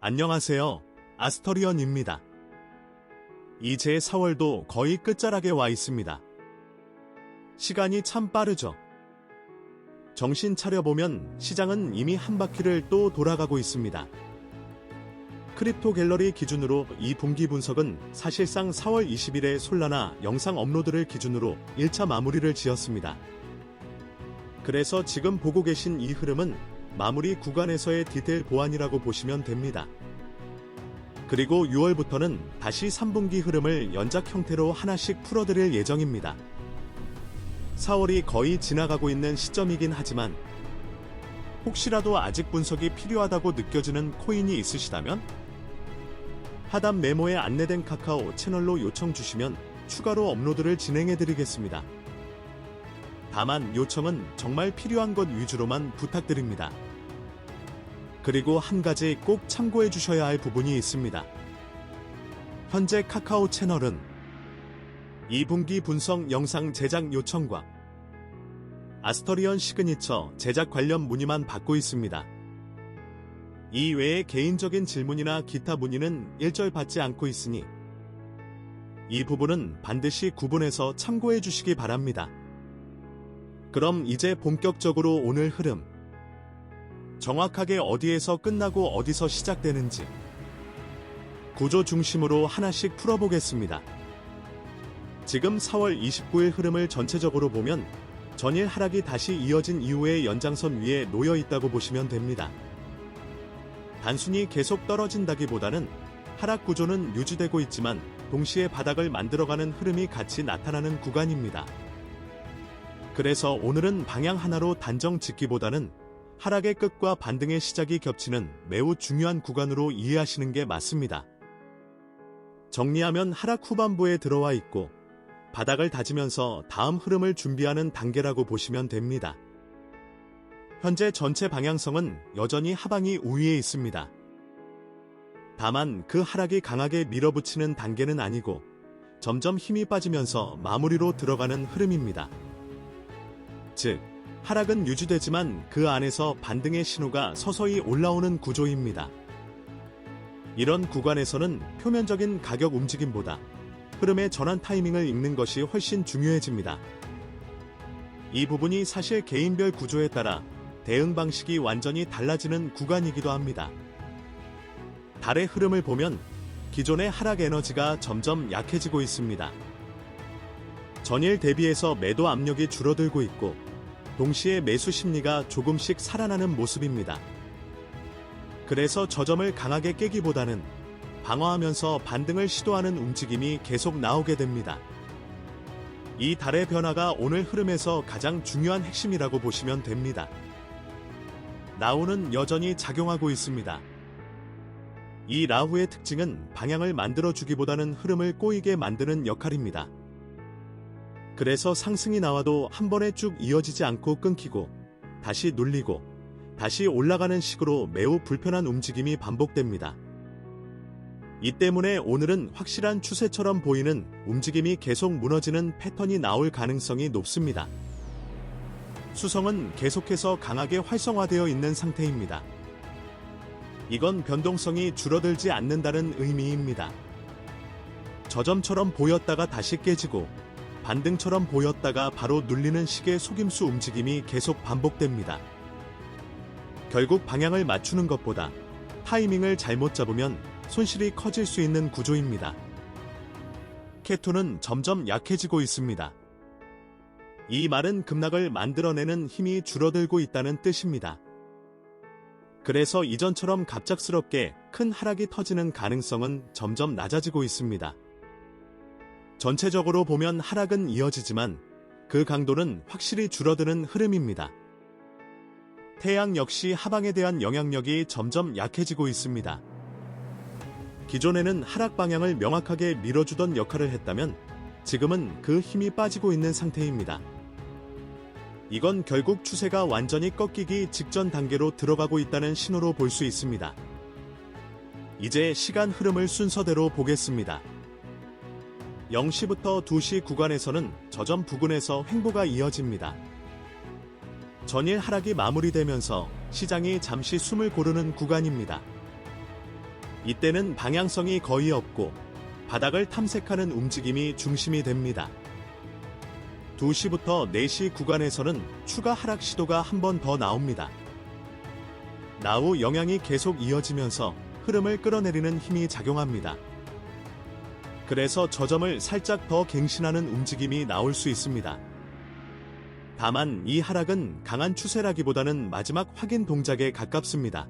안녕하세요. 아스터리언입니다. 이제 4월도 거의 끝자락에 와 있습니다. 시간이 참 빠르죠. 정신 차려보면 시장은 이미 한 바퀴를 또 돌아가고 있습니다. 크립토 갤러리 기준으로 이 분기 분석은 사실상 4월 20일에 솔라나 영상 업로드를 기준으로 1차 마무리를 지었습니다. 그래서 지금 보고 계신 이 흐름은 마무리 구간에서의 디테일 보완이라고 보시면 됩니다. 그리고 6월부터는 다시 3분기 흐름을 연작 형태로 하나씩 풀어드릴 예정입니다. 4월이 거의 지나가고 있는 시점이긴 하지만 혹시라도 아직 분석이 필요하다고 느껴지는 코인이 있으시다면 하단 메모에 안내된 카카오 채널로 요청 주시면 추가로 업로드를 진행해드리겠습니다. 다만 요청은 정말 필요한 것 위주로만 부탁드립니다. 그리고 한 가지 꼭 참고해 주셔야 할 부분이 있습니다. 현재 카카오 채널은 2분기 분석 영상 제작 요청과 아스터리언 시그니처 제작 관련 문의만 받고 있습니다. 이 외에 개인적인 질문이나 기타 문의는 일절 받지 않고 있으니 이 부분은 반드시 구분해서 참고해 주시기 바랍니다. 그럼 이제 본격적으로 오늘 흐름, 정확하게 어디에서 끝나고 어디서 시작되는지 구조 중심으로 하나씩 풀어보겠습니다. 지금 4월 29일 흐름을 전체적으로 보면 전일 하락이 다시 이어진 이후의 연장선 위에 놓여 있다고 보시면 됩니다. 단순히 계속 떨어진다기보다는 하락 구조는 유지되고 있지만 동시에 바닥을 만들어가는 흐름이 같이 나타나는 구간입니다. 그래서 오늘은 방향 하나로 단정 짓기보다는 하락의 끝과 반등의 시작이 겹치는 매우 중요한 구간으로 이해하시는 게 맞습니다. 정리하면 하락 후반부에 들어와 있고 바닥을 다지면서 다음 흐름을 준비하는 단계라고 보시면 됩니다. 현재 전체 방향성은 여전히 하방이 우위에 있습니다. 다만 그 하락이 강하게 밀어붙이는 단계는 아니고 점점 힘이 빠지면서 마무리로 들어가는 흐름입니다. 즉, 하락은 유지되지만 그 안에서 반등의 신호가 서서히 올라오는 구조입니다. 이런 구간에서는 표면적인 가격 움직임보다 흐름의 전환 타이밍을 읽는 것이 훨씬 중요해집니다. 이 부분이 사실 개인별 구조에 따라 대응 방식이 완전히 달라지는 구간이기도 합니다. 달의 흐름을 보면 기존의 하락 에너지가 점점 약해지고 있습니다. 전일 대비해서 매도 압력이 줄어들고 있고 동시에 매수 심리가 조금씩 살아나는 모습입니다. 그래서 저점을 강하게 깨기보다는 방어하면서 반등을 시도하는 움직임이 계속 나오게 됩니다. 이 달의 변화가 오늘 흐름에서 가장 중요한 핵심이라고 보시면 됩니다. 라후는 여전히 작용하고 있습니다. 이 라후의 특징은 방향을 만들어주기보다는 흐름을 꼬이게 만드는 역할입니다. 그래서 상승이 나와도 한 번에 쭉 이어지지 않고 끊기고 다시 눌리고 다시 올라가는 식으로 매우 불편한 움직임이 반복됩니다. 이 때문에 오늘은 확실한 추세처럼 보이는 움직임이 계속 무너지는 패턴이 나올 가능성이 높습니다. 수성은 계속해서 강하게 활성화되어 있는 상태입니다. 이건 변동성이 줄어들지 않는다는 의미입니다. 저점처럼 보였다가 다시 깨지고 반등처럼 보였다가 바로 눌리는 식의 속임수 움직임이 계속 반복됩니다. 결국 방향을 맞추는 것보다 타이밍을 잘못 잡으면 손실이 커질 수 있는 구조입니다. K2는 점점 약해지고 있습니다. 이 말은 급락을 만들어내는 힘이 줄어들고 있다는 뜻입니다. 그래서 이전처럼 갑작스럽게 큰 하락이 터지는 가능성은 점점 낮아지고 있습니다. 전체적으로 보면 하락은 이어지지만 그 강도는 확실히 줄어드는 흐름입니다. 태양 역시 하방에 대한 영향력이 점점 약해지고 있습니다. 기존에는 하락 방향을 명확하게 밀어주던 역할을 했다면 지금은 그 힘이 빠지고 있는 상태입니다. 이건 결국 추세가 완전히 꺾이기 직전 단계로 들어가고 있다는 신호로 볼 수 있습니다. 이제 시간 흐름을 순서대로 보겠습니다. 0시부터 2시 구간에서는 저점 부근에서 횡보가 이어집니다. 전일 하락이 마무리되면서 시장이 잠시 숨을 고르는 구간입니다. 이때는 방향성이 거의 없고 바닥을 탐색하는 움직임이 중심이 됩니다. 2시부터 4시 구간에서는 추가 하락 시도가 한 번 더 나옵니다. 나후 영향이 계속 이어지면서 흐름을 끌어내리는 힘이 작용합니다. 그래서 저점을 살짝 더 갱신하는 움직임이 나올 수 있습니다. 다만 이 하락은 강한 추세라기보다는 마지막 확인 동작에 가깝습니다.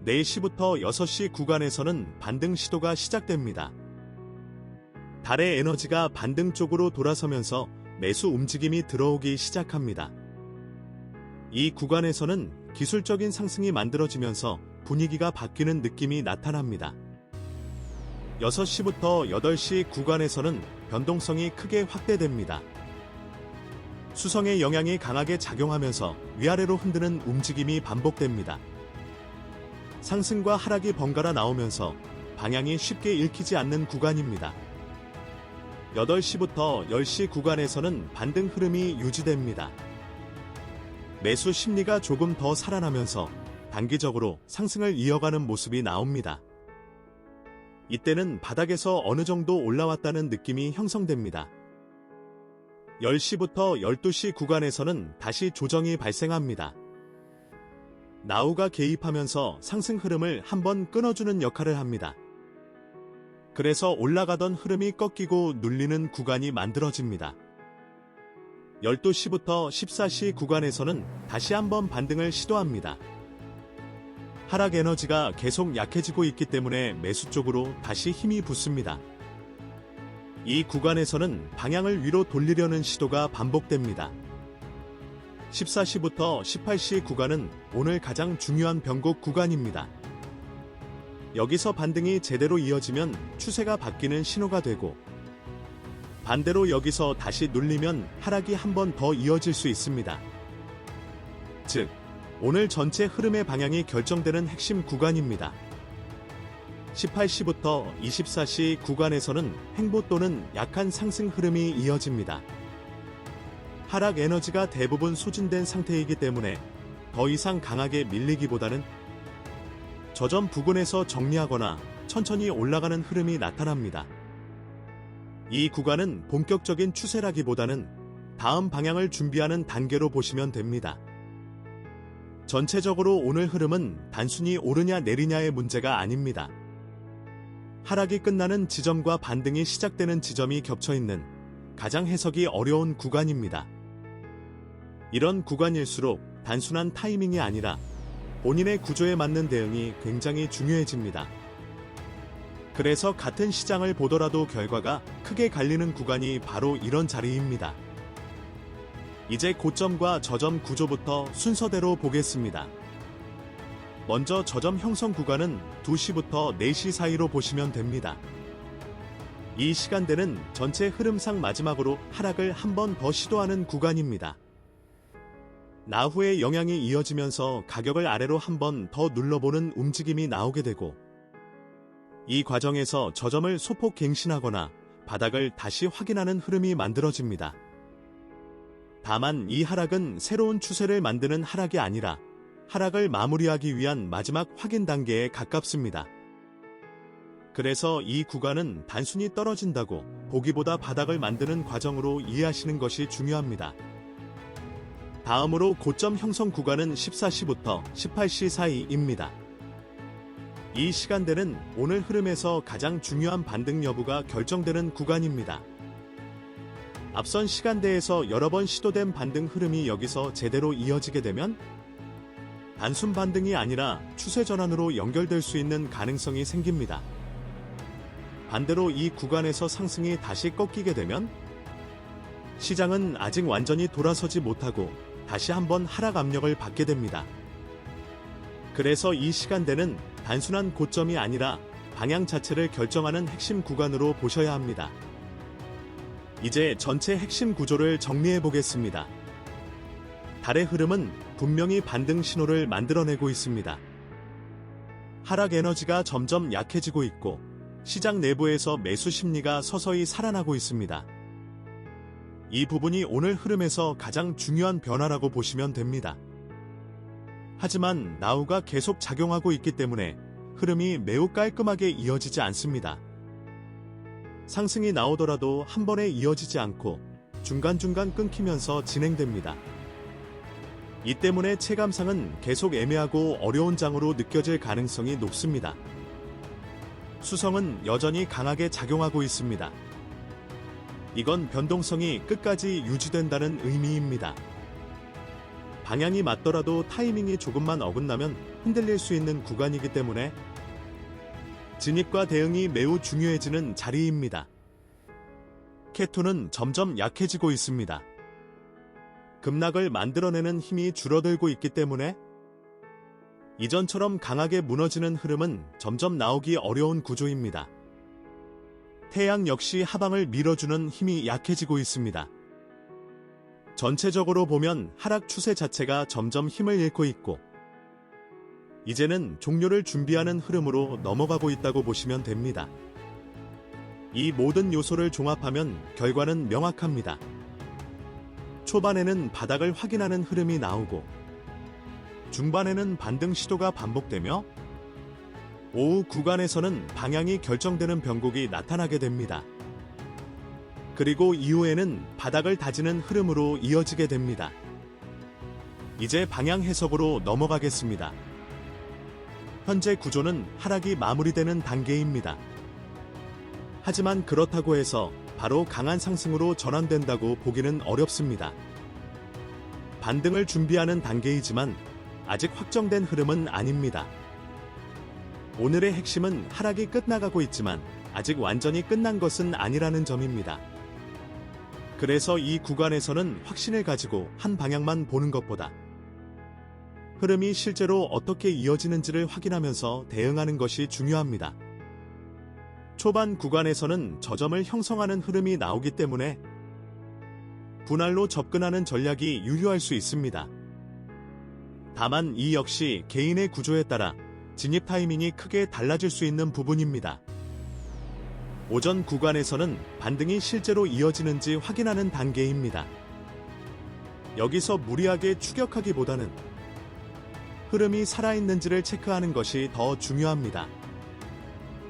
4시부터 6시 구간에서는 반등 시도가 시작됩니다. 달의 에너지가 반등 쪽으로 돌아서면서 매수 움직임이 들어오기 시작합니다. 이 구간에서는 기술적인 상승이 만들어지면서 분위기가 바뀌는 느낌이 나타납니다. 6시부터 8시 구간에서는 변동성이 크게 확대됩니다. 수성의 영향이 강하게 작용하면서 위아래로 흔드는 움직임이 반복됩니다. 상승과 하락이 번갈아 나오면서 방향이 쉽게 읽히지 않는 구간입니다. 8시부터 10시 구간에서는 반등 흐름이 유지됩니다. 매수 심리가 조금 더 살아나면서 단기적으로 상승을 이어가는 모습이 나옵니다. 이때는 바닥에서 어느 정도 올라왔다는 느낌이 형성됩니다. 10시부터 12시 구간에서는 다시 조정이 발생합니다. 나우가 개입하면서 상승 흐름을 한번 끊어주는 역할을 합니다. 그래서 올라가던 흐름이 꺾이고 눌리는 구간이 만들어집니다. 12시부터 14시 구간에서는 다시 한번 반등을 시도합니다. 하락 에너지가 계속 약해지고 있기 때문에 매수 쪽으로 다시 힘이 붙습니다. 이 구간에서는 방향을 위로 돌리려는 시도가 반복됩니다. 14시부터 18시 구간은 오늘 가장 중요한 변곡 구간입니다. 여기서 반등이 제대로 이어지면 추세가 바뀌는 신호가 되고, 반대로 여기서 다시 눌리면 하락이 한 번 더 이어질 수 있습니다. 즉, 오늘 전체 흐름의 방향이 결정되는 핵심 구간입니다. 18시부터 24시 구간에서는 횡보 또는 약한 상승 흐름이 이어집니다. 하락 에너지가 대부분 소진된 상태이기 때문에 더 이상 강하게 밀리기보다는 저점 부근에서 정리하거나 천천히 올라가는 흐름이 나타납니다. 이 구간은 본격적인 추세라기보다는 다음 방향을 준비하는 단계로 보시면 됩니다. 전체적으로 오늘 흐름은 단순히 오르냐 내리냐의 문제가 아닙니다. 하락이 끝나는 지점과 반등이 시작되는 지점이 겹쳐있는 가장 해석이 어려운 구간입니다. 이런 구간일수록 단순한 타이밍이 아니라 본인의 구조에 맞는 대응이 굉장히 중요해집니다. 그래서 같은 시장을 보더라도 결과가 크게 갈리는 구간이 바로 이런 자리입니다. 이제 고점과 저점 구조부터 순서대로 보겠습니다. 먼저 저점 형성 구간은 2시부터 4시 사이로 보시면 됩니다. 이 시간대는 전체 흐름상 마지막으로 하락을 한 번 더 시도하는 구간입니다. 나후의 영향이 이어지면서 가격을 아래로 한 번 더 눌러보는 움직임이 나오게 되고, 이 과정에서 저점을 소폭 갱신하거나 바닥을 다시 확인하는 흐름이 만들어집니다. 다만 이 하락은 새로운 추세를 만드는 하락이 아니라 하락을 마무리하기 위한 마지막 확인 단계에 가깝습니다. 그래서 이 구간은 단순히 떨어진다고 보기보다 바닥을 만드는 과정으로 이해하시는 것이 중요합니다. 다음으로 고점 형성 구간은 14시부터 18시 사이입니다. 이 시간대는 오늘 흐름에서 가장 중요한 반등 여부가 결정되는 구간입니다. 앞선 시간대에서 여러 번 시도된 반등 흐름이 여기서 제대로 이어지게 되면 단순 반등이 아니라 추세 전환으로 연결될 수 있는 가능성이 생깁니다. 반대로 이 구간에서 상승이 다시 꺾이게 되면 시장은 아직 완전히 돌아서지 못하고 다시 한번 하락 압력을 받게 됩니다. 그래서 이 시간대는 단순한 고점이 아니라 방향 자체를 결정하는 핵심 구간으로 보셔야 합니다. 이제 전체 핵심 구조를 정리해 보겠습니다. 달의 흐름은 분명히 반등 신호를 만들어내고 있습니다. 하락 에너지가 점점 약해지고 있고 시장 내부에서 매수 심리가 서서히 살아나고 있습니다. 이 부분이 오늘 흐름에서 가장 중요한 변화라고 보시면 됩니다. 하지만 나우가 계속 작용하고 있기 때문에 흐름이 매우 깔끔하게 이어지지 않습니다. 상승이 나오더라도 한 번에 이어지지 않고 중간중간 끊기면서 진행됩니다. 이 때문에 체감상은 계속 애매하고 어려운 장으로 느껴질 가능성이 높습니다. 수성은 여전히 강하게 작용하고 있습니다. 이건 변동성이 끝까지 유지된다는 의미입니다. 방향이 맞더라도 타이밍이 조금만 어긋나면 흔들릴 수 있는 구간이기 때문에 진입과 대응이 매우 중요해지는 자리입니다. 케토는 점점 약해지고 있습니다. 급락을 만들어내는 힘이 줄어들고 있기 때문에 이전처럼 강하게 무너지는 흐름은 점점 나오기 어려운 구조입니다. 태양 역시 하방을 밀어주는 힘이 약해지고 있습니다. 전체적으로 보면 하락 추세 자체가 점점 힘을 잃고 있고 이제는 종료를 준비하는 흐름으로 넘어가고 있다고 보시면 됩니다. 이 모든 요소를 종합하면 결과는 명확합니다. 초반에는 바닥을 확인하는 흐름이 나오고 중반에는 반등 시도가 반복되며 오후 구간에서는 방향이 결정되는 변곡이 나타나게 됩니다. 그리고 이후에는 바닥을 다지는 흐름으로 이어지게 됩니다. 이제 방향 해석으로 넘어가겠습니다. 현재 구조는 하락이 마무리되는 단계입니다. 하지만 그렇다고 해서 바로 강한 상승으로 전환된다고 보기는 어렵습니다. 반등을 준비하는 단계이지만 아직 확정된 흐름은 아닙니다. 오늘의 핵심은 하락이 끝나가고 있지만 아직 완전히 끝난 것은 아니라는 점입니다. 그래서 이 구간에서는 확신을 가지고 한 방향만 보는 것보다 흐름이 실제로 어떻게 이어지는지를 확인하면서 대응하는 것이 중요합니다. 초반 구간에서는 저점을 형성하는 흐름이 나오기 때문에 분할로 접근하는 전략이 유효할 수 있습니다. 다만 이 역시 개인의 구조에 따라 진입 타이밍이 크게 달라질 수 있는 부분입니다. 오전 구간에서는 반등이 실제로 이어지는지 확인하는 단계입니다. 여기서 무리하게 추격하기보다는 흐름이 살아있는지를 체크하는 것이 더 중요합니다.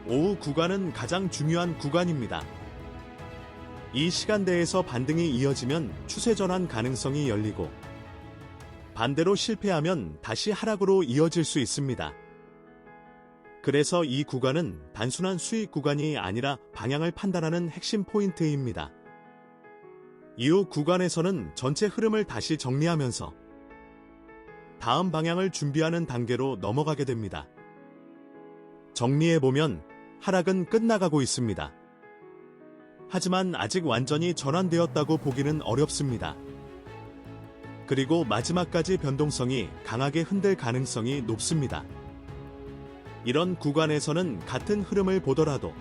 오후 구간은 가장 중요한 구간입니다. 이 시간대에서 반등이 이어지면 추세 전환 가능성이 열리고 반대로 실패하면 다시 하락으로 이어질 수 있습니다. 그래서 이 구간은 단순한 수익 구간이 아니라 방향을 판단하는 핵심 포인트입니다. 이후 구간에서는 전체 흐름을 다시 정리하면서 다음 방향을 준비하는 단계로 넘어가게 됩니다. 정리해보면 하락은 끝나가고 있습니다. 하지만 아직 완전히 전환되었다고 보기는 어렵습니다. 그리고 마지막까지 변동성이 강하게 흔들 가능성이 높습니다. 이런 구간에서는 같은 흐름을 보더라도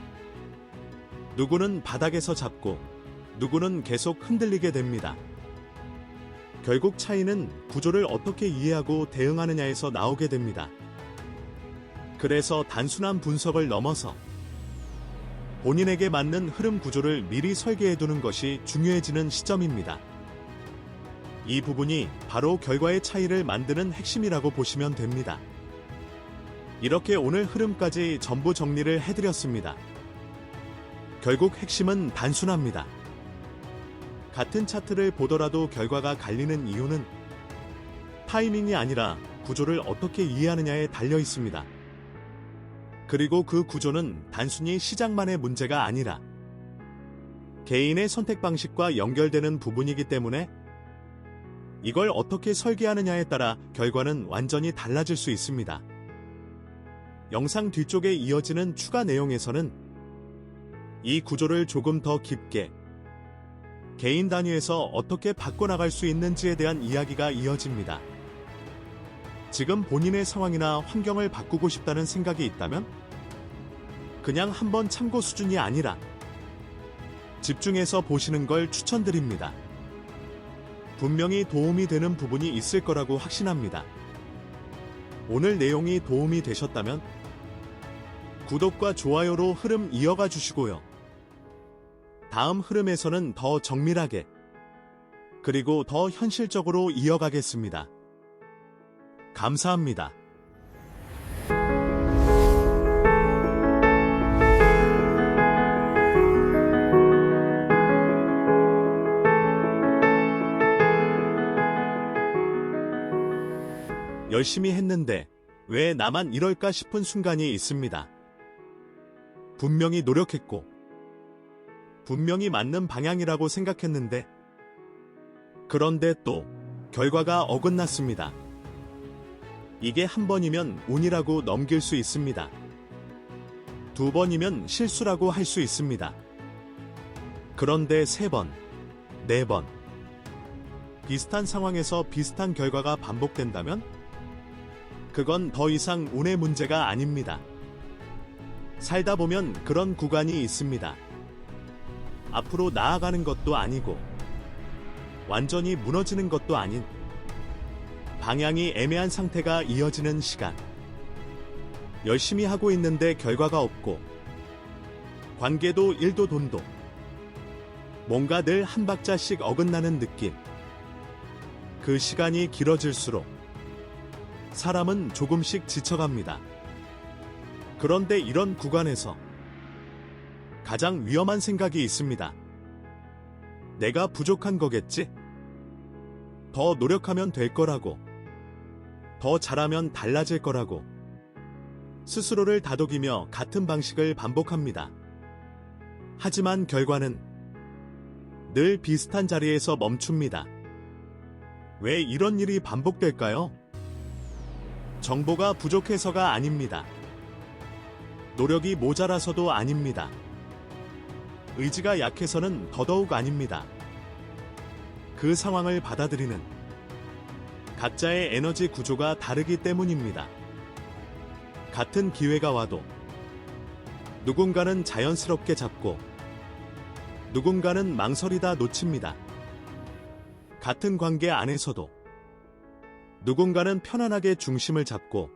누구는 바닥에서 잡고 누구는 계속 흔들리게 됩니다. 결국 차이는 구조를 어떻게 이해하고 대응하느냐에서 나오게 됩니다. 그래서 단순한 분석을 넘어서 본인에게 맞는 흐름 구조를 미리 설계해두는 것이 중요해지는 시점입니다. 이 부분이 바로 결과의 차이를 만드는 핵심이라고 보시면 됩니다. 이렇게 오늘 흐름까지 전부 정리를 해드렸습니다. 결국 핵심은 단순합니다. 같은 차트를 보더라도 결과가 갈리는 이유는 타이밍이 아니라 구조를 어떻게 이해하느냐에 달려 있습니다. 그리고 그 구조는 단순히 시장만의 문제가 아니라 개인의 선택 방식과 연결되는 부분이기 때문에 이걸 어떻게 설계하느냐에 따라 결과는 완전히 달라질 수 있습니다. 영상 뒤쪽에 이어지는 추가 내용에서는 이 구조를 조금 더 깊게 개인 단위에서 어떻게 바꿔나갈 수 있는지에 대한 이야기가 이어집니다. 지금 본인의 상황이나 환경을 바꾸고 싶다는 생각이 있다면 그냥 한번 참고 수준이 아니라 집중해서 보시는 걸 추천드립니다. 분명히 도움이 되는 부분이 있을 거라고 확신합니다. 오늘 내용이 도움이 되셨다면 구독과 좋아요로 흐름 이어가 주시고요. 다음 흐름에서는 더 정밀하게 그리고 더 현실적으로 이어가겠습니다. 감사합니다. 열심히 했는데 왜 나만 이럴까 싶은 순간이 있습니다. 분명히 노력했고, 분명히 맞는 방향이라고 생각했는데, 그런데 또 결과가 어긋났습니다. 이게 한 번이면 운이라고 넘길 수 있습니다. 두 번이면 실수라고 할 수 있습니다. 그런데 세 번, 네 번, 비슷한 상황에서 비슷한 결과가 반복된다면 그건 더 이상 운의 문제가 아닙니다. 살다 보면 그런 구간이 있습니다. 앞으로 나아가는 것도 아니고 완전히 무너지는 것도 아닌 방향이 애매한 상태가 이어지는 시간. 열심히 하고 있는데 결과가 없고 관계도 일도 돈도 뭔가 늘 한 박자씩 어긋나는 느낌. 그 시간이 길어질수록 사람은 조금씩 지쳐갑니다. 그런데 이런 구간에서 가장 위험한 생각이 있습니다. 내가 부족한 거겠지? 더 노력하면 될 거라고. 더 잘하면 달라질 거라고. 스스로를 다독이며 같은 방식을 반복합니다. 하지만 결과는 늘 비슷한 자리에서 멈춥니다. 왜 이런 일이 반복될까요? 정보가 부족해서가 아닙니다. 노력이 모자라서도 아닙니다. 의지가 약해서는 더더욱 아닙니다. 그 상황을 받아들이는 각자의 에너지 구조가 다르기 때문입니다. 같은 기회가 와도 누군가는 자연스럽게 잡고 누군가는 망설이다 놓칩니다. 같은 관계 안에서도 누군가는 편안하게 중심을 잡고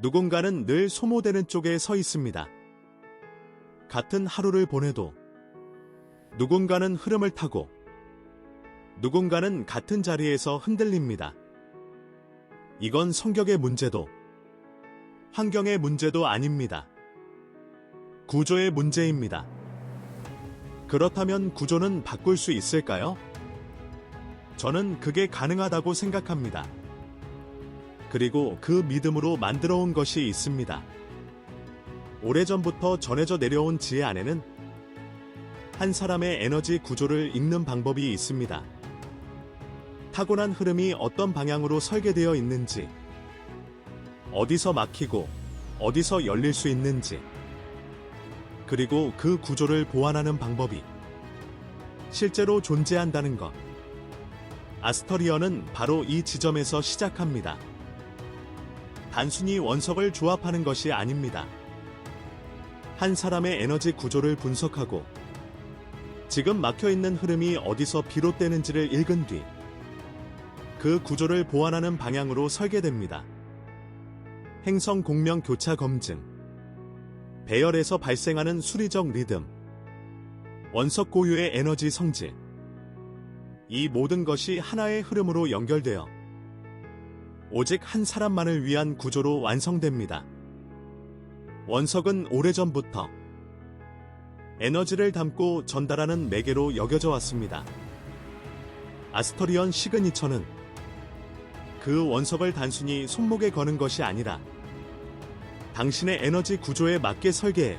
누군가는 늘 소모되는 쪽에 서 있습니다. 같은 하루를 보내도 누군가는 흐름을 타고 누군가는 같은 자리에서 흔들립니다. 이건 성격의 문제도 환경의 문제도 아닙니다. 구조의 문제입니다. 그렇다면 구조는 바꿀 수 있을까요? 저는 그게 가능하다고 생각합니다. 그리고 그 믿음으로 만들어 온 것이 있습니다. 오래전부터 전해져 내려온 지혜 안에는 한 사람의 에너지 구조를 읽는 방법이 있습니다. 타고난 흐름이 어떤 방향으로 설계되어 있는지, 어디서 막히고 어디서 열릴 수 있는지, 그리고 그 구조를 보완하는 방법이 실제로 존재한다는 것. 아스터리언은 바로 이 지점에서 시작합니다. 단순히 원석을 조합하는 것이 아닙니다. 한 사람의 에너지 구조를 분석하고 지금 막혀있는 흐름이 어디서 비롯되는지를 읽은 뒤 그 구조를 보완하는 방향으로 설계됩니다. 행성 공명 교차 검증, 배열에서 발생하는 수리적 리듬, 원석 고유의 에너지 성질, 이 모든 것이 하나의 흐름으로 연결되어 오직 한 사람만을 위한 구조로 완성됩니다. 원석은 오래전부터 에너지를 담고 전달하는 매개로 여겨져 왔습니다. 아스터리언 시그니처는 그 원석을 단순히 손목에 거는 것이 아니라 당신의 에너지 구조에 맞게 설계해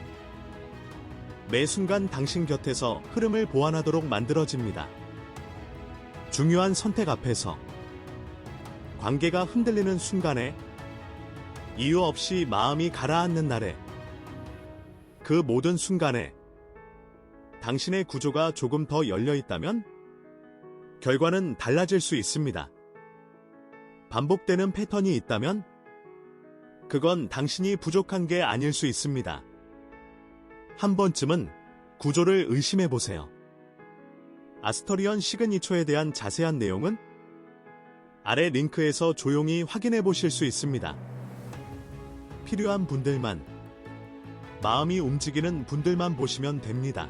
매 순간 당신 곁에서 흐름을 보완하도록 만들어집니다. 중요한 선택 앞에서, 관계가 흔들리는 순간에, 이유 없이 마음이 가라앉는 날에, 그 모든 순간에 당신의 구조가 조금 더 열려 있다면 결과는 달라질 수 있습니다. 반복되는 패턴이 있다면 그건 당신이 부족한 게 아닐 수 있습니다. 한 번쯤은 구조를 의심해 보세요. 아스터리언 시그니처에 대한 자세한 내용은 아래 링크에서 조용히 확인해 보실 수 있습니다. 필요한 분들만, 마음이 움직이는 분들만 보시면 됩니다.